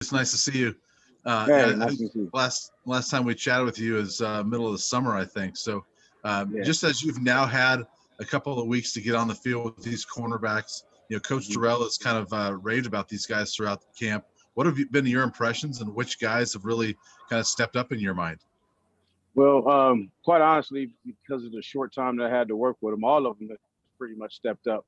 It's nice to see you. Hey, Yeah, I nice think to see you. last time we chatted with you is middle of the summer, I think. So Yeah. just as you've now had a couple of weeks to get on the field with these cornerbacks, Coach Terrell has kind of raved about these guys throughout the camp. What have been your impressions, and which guys have really kind of stepped up in your mind? Well, quite honestly, because of the short time that I had to work with them, all of them have pretty much stepped up.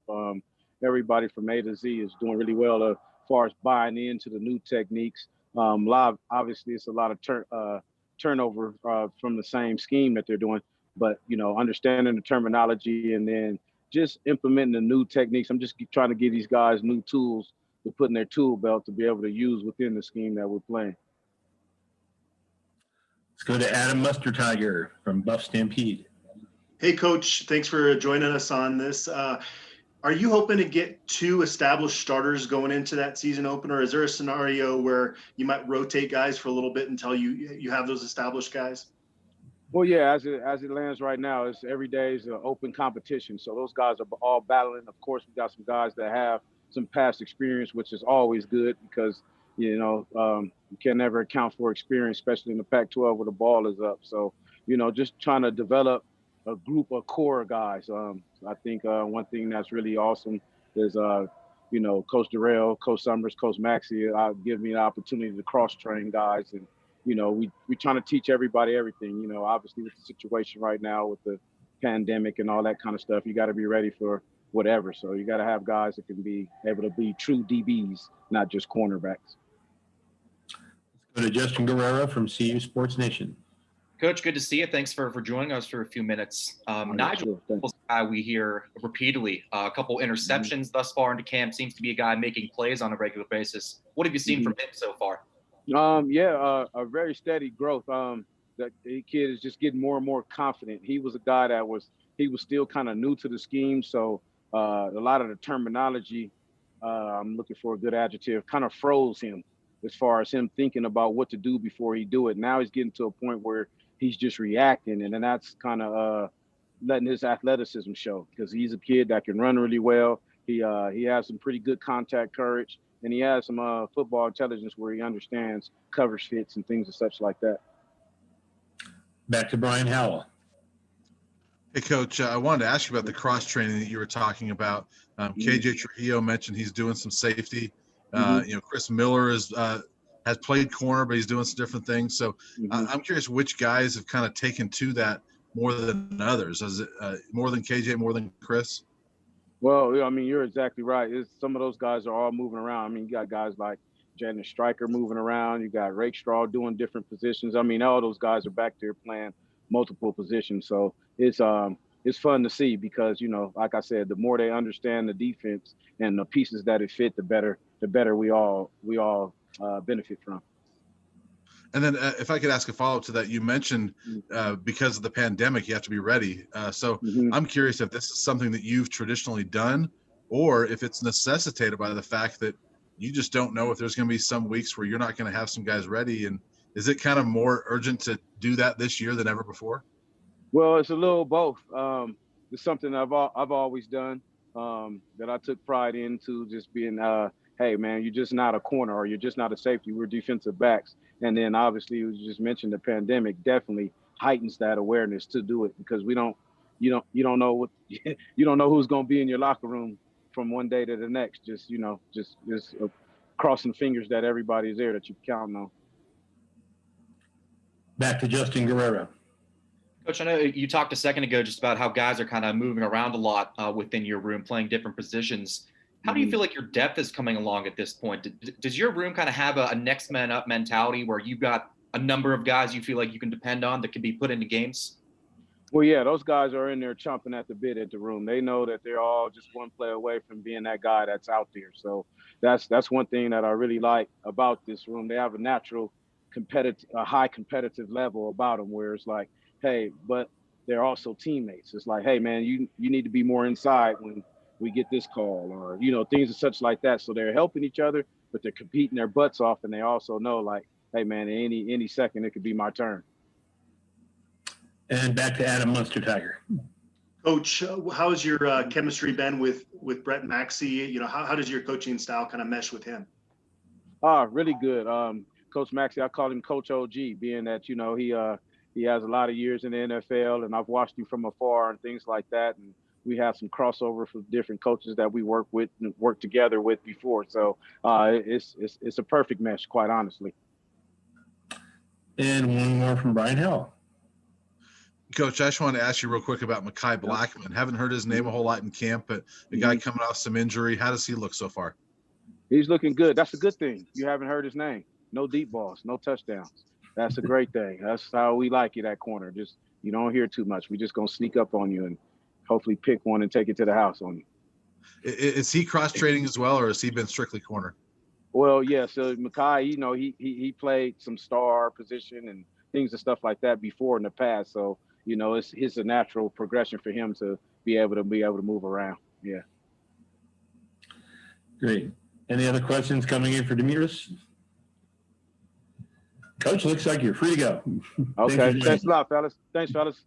Everybody from A to Z is doing really well as far as buying into the new techniques. Obviously, it's a lot of turnover from the same scheme that they're doing, but understanding the terminology and then just implementing the new techniques. I'm just trying to give these guys new tools to put in their tool belt to be able to use within the scheme that we're playing. Let's go to Adam Mustertiger from Buff Stampede. Hey, Coach. Thanks for joining us on this. Are you hoping to get 2 established starters going into that season opener? Is there a scenario where you might rotate guys for a little bit until you have those established guys? Well, yeah, as it lands right now, it's every day is an open competition. So those guys are all battling. Of course, we got some guys that have some past experience, which is always good because you can never account for experience, especially in the Pac-12 where the ball is up. So just trying to develop a group of core guys. I think one thing that's really awesome is Coach Durrell, Coach Summers, Coach Maxey give me the opportunity to cross-train guys, and we're trying to teach everybody everything. Obviously with the situation right now with the pandemic and all that kind of stuff, you got to be ready for whatever. So you got to have guys that can be able to be true DBs, not just cornerbacks. Let's go to Justin Guerrero from CU Sports Nation. Coach, good to see you. Thanks for joining us for a few minutes. Nigel is a guy we hear repeatedly. A couple interceptions thus far into camp. Seems to be a guy making plays on a regular basis. What have you seen from him so far? A very steady growth. The kid is just getting more and more confident. He was a guy that was still kind of new to the scheme, so a lot of the terminology, I'm looking for a good adjective, kind of froze him as far as him thinking about what to do before he do it. Now he's getting to a point where he's just reacting, and then that's kind of letting his athleticism show because he's a kid that can run really well. He has some pretty good contact courage, and he has some football intelligence where he understands coverage fits and things and such like that. Back to Brian Howell. Hey, Coach, I wanted to ask you about the cross-training that you were talking about. KJ Trujillo mentioned he's doing some safety. Chris Miller has played corner, but he's doing some different things. So I'm curious which guys have kind of taken to that more than others. Is it more than KJ, more than Chris? Well, I mean, you're exactly right. Some of those guys are all moving around. I mean, you got guys like Jalen Stryker moving around. You got Rakestraw doing different positions. I mean, all those guys are back there playing multiple positions. So it's fun to see because, like I said, the more they understand the defense and the pieces that it fit, the better we all benefit from. And then if I could ask a follow-up to that, you mentioned because of the pandemic, you have to be ready. So I'm curious if this is something that you've traditionally done or if it's necessitated by the fact that you just don't know if there's going to be some weeks where you're not going to have some guys ready. And is it kind of more urgent to do that this year than ever before? Well, it's a little both. It's something I've always done that I took pride into just being hey, man, you're just not a corner or you're just not a safety. We're defensive backs. And then obviously you just mentioned the pandemic definitely heightens that awareness to do it because you don't know what you don't know who's going to be in your locker room from one day to the next. Just crossing fingers that everybody's there that you count on. Back to Justin Guerrero. Coach, I know you talked a second ago just about how guys are kind of moving around a lot within your room, playing different positions. How do you feel like your depth is coming along at this point? Does your room kind of have a next man up mentality where you've got a number of guys you feel like you can depend on that can be put into games? Well, yeah, those guys are in there chomping at the bit at the room. They know that they're all just one play away from being that guy that's out there. So that's one thing that I really like about this room. They have a natural high competitive level about them where it's like, hey, but they're also teammates. It's like, hey, man, you need to be more inside when we get this call or, things and such like that. So they're helping each other, but they're competing their butts off. And they also know like, hey, man, any second, it could be my turn. And back to Adam Mustertiger. Coach, how's your chemistry been with Brett Maxey? How does your coaching style kind of mesh with him? Really good. Coach Maxey, I call him Coach OG, being that, you know, he has a lot of years in the NFL, and I've watched him from afar and things like that. And we have some crossover for different coaches that we work with and work together with before. So it's a perfect match, quite honestly. And one more from Brian Hill. Coach, I just want to ask you real quick about Mekhi Blackman. Haven't heard his name a whole lot in camp, but the guy coming off some injury, how does he look so far? He's looking good. That's a good thing. You haven't heard his name. No deep balls, no touchdowns. That's a great thing. That's how we like it at corner. Just, you don't hear too much. We're just going to sneak up on you and hopefully pick one and take it to the house on you. Is he cross-training as well, or has he been strictly corner? Well, yeah. So Mekhi, you know, he played some star position and things and stuff like that before in the past. So, you know, it's a natural progression for him to be able to move around. Yeah. Great. Any other questions coming in for Demetrice? Coach, looks like you're free to go. Okay. Thanks a lot, fellas. Thanks, fellas.